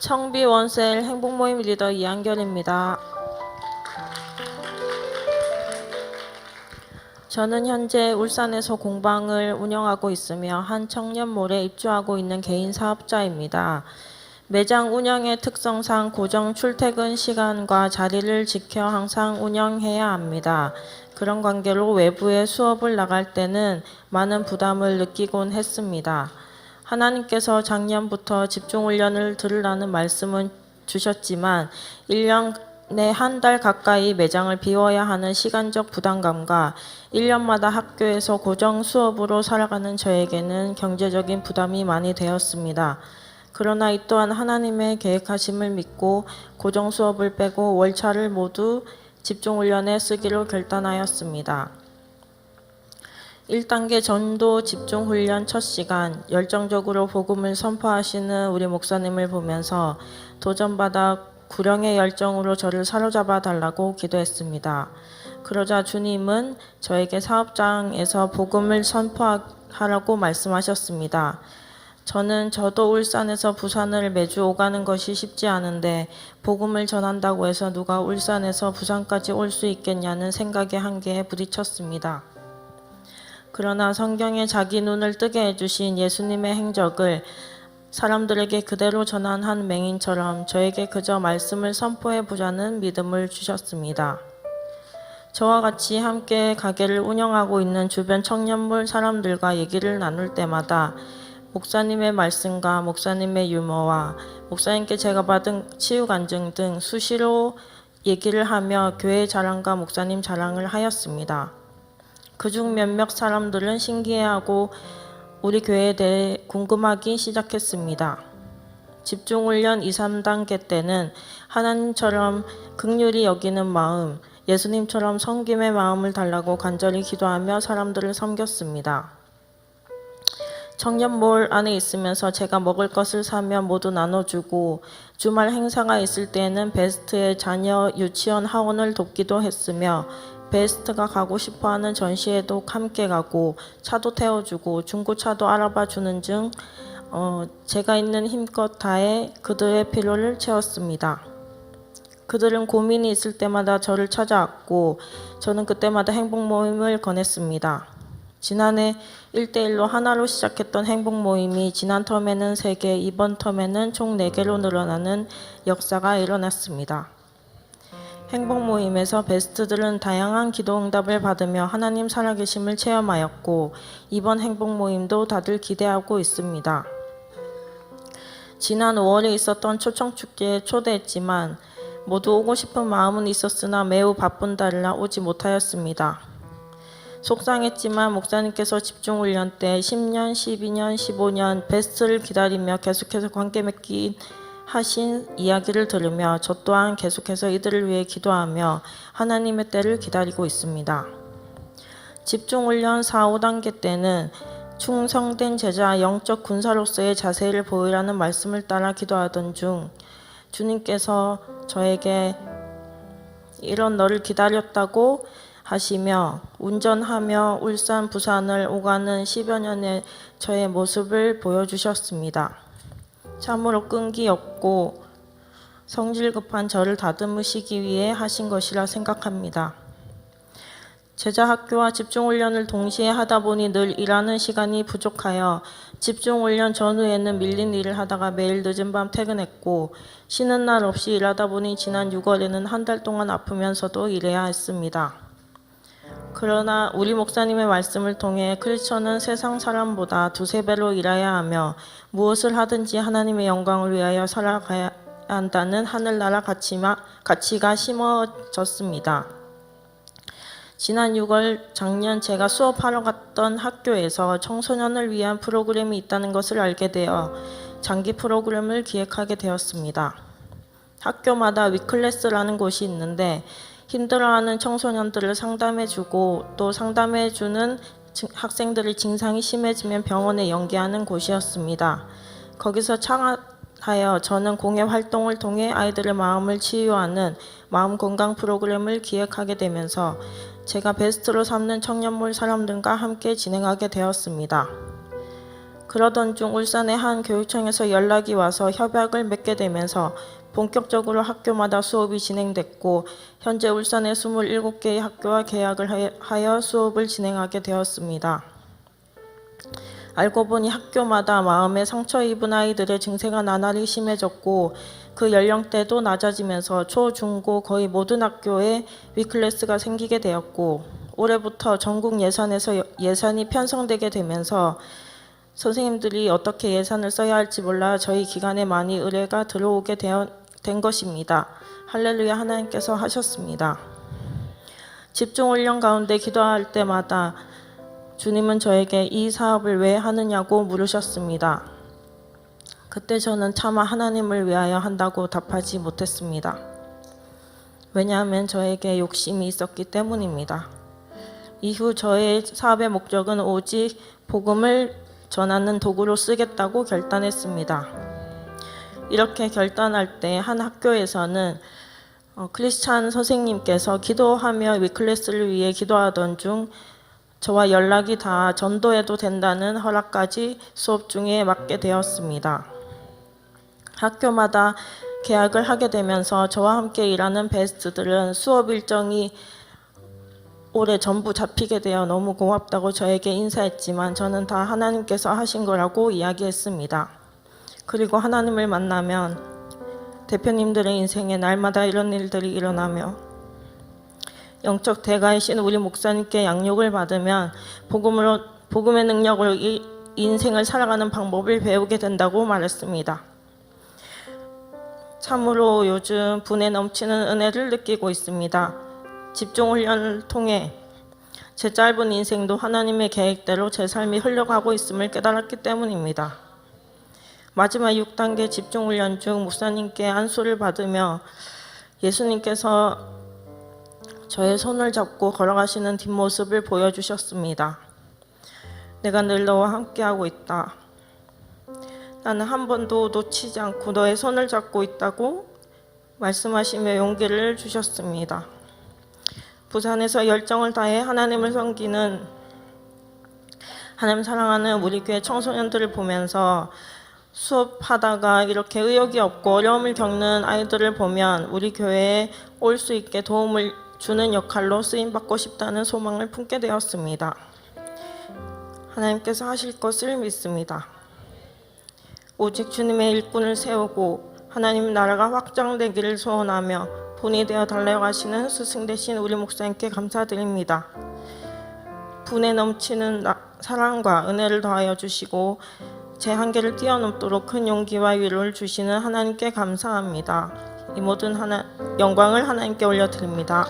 청비 원셀 행복모임 리더 이한결입니다. 저는 현재 울산에서 공방을 운영하고 있으며 한 청년몰에 입주하고 있는 개인 사업자입니다. 매장 운영의 특성상 고정 출퇴근 시간과 자리를 지켜 항상 운영해야 합니다. 그런 관계로 외부에 수업을 나갈 때는 많은 부담을 느끼곤 했습니다. 하나님께서 작년부터 집중훈련을 들으라는 말씀은 주셨지만 1년에 한 달 가까이 매장을 비워야 하는 시간적 부담감과 1년마다 학교에서 고정 수업으로 살아가는 저에게는 경제적인 부담이 많이 되었습니다. 그러나 이 또한 하나님의 계획하심을 믿고 고정 수업을 빼고 월차를 모두 집중훈련에 쓰기로 결단하였습니다. 1단계 전도 집중훈련 첫 시간, 열정적으로 복음을 선포하시는 우리 목사님을 보면서 도전받아 구령의 열정으로 저를 사로잡아 달라고 기도했습니다. 그러자 주님은 저에게 사업장에서 복음을 선포하라고 말씀하셨습니다. 저도 울산에서 부산을 매주 오가는 것이 쉽지 않은데 복음을 전한다고 해서 누가 울산에서 부산까지 올 수 있겠냐는 생각의 한계에 부딪혔습니다. 그러나 성경에 자기 눈을 뜨게 해주신 예수님의 행적을 사람들에게 그대로 전한 한 맹인처럼 저에게 그저 말씀을 선포해 보자는 믿음을 주셨습니다. 저와 같이 함께 가게를 운영하고 있는 주변 청년몰 사람들과 얘기를 나눌 때마다 목사님의 말씀과 목사님의 유머와 목사님께 제가 받은 치유 간증 등 수시로 얘기를 하며 교회 자랑과 목사님 자랑을 하였습니다. 그중 몇몇 사람들은 신기해하고 우리 교회에 대해 궁금하기 시작했습니다. 집중훈련 2, 3단계 때는 하나님처럼 긍휼히 여기는 마음, 예수님처럼 섬김의 마음을 달라고 간절히 기도하며 사람들을 섬겼습니다. 청년몰 안에 있으면서 제가 먹을 것을 사면 모두 나눠주고 주말 행사가 있을 때에는 베스트의 자녀 유치원 하원을 돕기도 했으며 베스트가 가고 싶어하는 전시회도 함께 가고 차도 태워주고 중고차도 알아봐 주는 등 제가 있는 힘껏 다해 그들의 필요를 채웠습니다. 그들은 고민이 있을 때마다 저를 찾아왔고 저는 그때마다 행복모임을 권했습니다. 지난해 1대1로 하나로 시작했던 행복모임이 지난 텀에는 3개, 이번 텀에는 총 4개로 늘어나는 역사가 일어났습니다. 행복모임에서 베스트들은 다양한 기도응답을 받으며 하나님 살아계심을 체험하였고 이번 행복모임도 다들 기대하고 있습니다. 지난 5월에 있었던 초청축제에 초대했지만 모두 오고 싶은 마음은 있었으나 매우 바쁜 달이라 오지 못하였습니다. 속상했지만 목사님께서 집중훈련 때 10년, 12년, 15년 베스트를 기다리며 계속해서 관계 맺기 하신 이야기를 들으며 저 또한 계속해서 이들을 위해 기도하며 하나님의 때를 기다리고 있습니다. 집중훈련 4, 5단계 때는 충성된 제자 영적 군사로서의 자세를 보이라는 말씀을 따라 기도하던 중 주님께서 저에게 이런 너를 기다렸다고 하시며 운전하며 울산, 부산을 오가는 10여 년의 저의 모습을 보여주셨습니다. 참으로 끈기 없고 성질 급한 저를 다듬으시기 위해 하신 것이라 생각합니다. 제자 학교와 집중훈련을 동시에 하다 보니 늘 일하는 시간이 부족하여 집중훈련 전후에는 밀린 일을 하다가 매일 늦은 밤 퇴근했고 쉬는 날 없이 일하다 보니 지난 6월에는 한 달 동안 아프면서도 일해야 했습니다. 그러나 우리 목사님의 말씀을 통해 크리스천은 세상 사람보다 2~3배로 일해야 하며 무엇을 하든지 하나님의 영광을 위하여 살아가야 한다는 하늘나라 가치가 심어졌습니다. 지난 6월 작년 제가 수업하러 갔던 학교에서 청소년을 위한 프로그램이 있다는 것을 알게 되어 장기 프로그램을 기획하게 되었습니다. 학교마다 위클래스라는 곳이 있는데 힘들어하는 청소년들을 상담해주고 또 상담해주는 학생들의 증상이 심해지면 병원에 연계하는 곳이었습니다. 거기서 창업하여 저는 공예 활동을 통해 아이들의 마음을 치유하는 마음 건강 프로그램을 기획하게 되면서 제가 베스트로 삼는 청년몰 사람들과 함께 진행하게 되었습니다. 그러던 중 울산의 한 교육청에서 연락이 와서 협약을 맺게 되면서 본격적으로 학교마다 수업이 진행됐고 현재 울산의 27개의 학교와 계약을 하여 수업을 진행하게 되었습니다. 알고 보니 학교마다 마음에 상처 입은 아이들의 증세가 나날이 심해졌고 그 연령대도 낮아지면서 초, 중, 고 거의 모든 학교에 위클래스가 생기게 되었고 올해부터 전국 예산에서 예산이 편성되게 되면서 선생님들이 어떻게 예산을 써야 할지 몰라 저희 기관에 많이 의뢰가 들어오게 된 것입니다. 할렐루야, 하나님께서 하셨습니다. 집중훈련 가운데 기도할 때마다 주님은 저에게 이 사업을 왜 하느냐고 물으셨습니다. 그때 저는 차마 하나님을 위하여 한다고 답하지 못했습니다. 왜냐하면 저에게 욕심이 있었기 때문입니다. 이후 저의 사업의 목적은 오직 복음을 전하는 도구로 쓰겠다고 결단했습니다. 이렇게 결단할 때 한 학교에서는 크리스찬 선생님께서 기도하며 위클래스를 위해 기도하던 중 저와 연락이 다 전도해도 된다는 허락까지 수업 중에 맡게 되었습니다. 학교마다 계약을 하게 되면서 저와 함께 일하는 베스트들은 수업 일정이 올해 전부 잡히게 되어 너무 고맙다고 저에게 인사했지만 저는 다 하나님께서 하신 거라고 이야기했습니다. 그리고 하나님을 만나면 대표님들의 인생에 날마다 이런 일들이 일어나며 영적 대가이신 우리 목사님께 양육을 받으면 복음의 능력으로 인생을 살아가는 방법을 배우게 된다고 말했습니다. 참으로 요즘 분에 넘치는 은혜를 느끼고 있습니다. 집중훈련을 통해 제 짧은 인생도 하나님의 계획대로 제 삶이 흘러가고 있음을 깨달았기 때문입니다. 마지막 6단계 집중훈련 중 목사님께 안수를 받으며 예수님께서 저의 손을 잡고 걸어가시는 뒷모습을 보여주셨습니다. 내가 늘 너와 함께하고 있다. 나는 한 번도 놓치지 않고 너의 손을 잡고 있다고 말씀하시며 용기를 주셨습니다. 부산에서 열정을 다해 하나님을 섬기는 하나님 사랑하는 우리 교회 청소년들을 보면서 수업하다가 이렇게 의욕이 없고 어려움을 겪는 아이들을 보면 우리 교회에 올 수 있게 도움을 주는 역할로 쓰임받고 싶다는 소망을 품게 되었습니다. 하나님께서 하실 것을 믿습니다. 오직 주님의 일꾼을 세우고 하나님 나라가 확장되기를 소원하며 본이 되어 달려가시는 스승 되신 우리 목사님께 감사드립니다. 분에 넘치는 사랑과 은혜를 더하여 주시고 제 한계를 뛰어넘도록 큰 용기와 위로를 주시는 하나님께 감사합니다. 이 모든 영광을 하나님께 올려드립니다.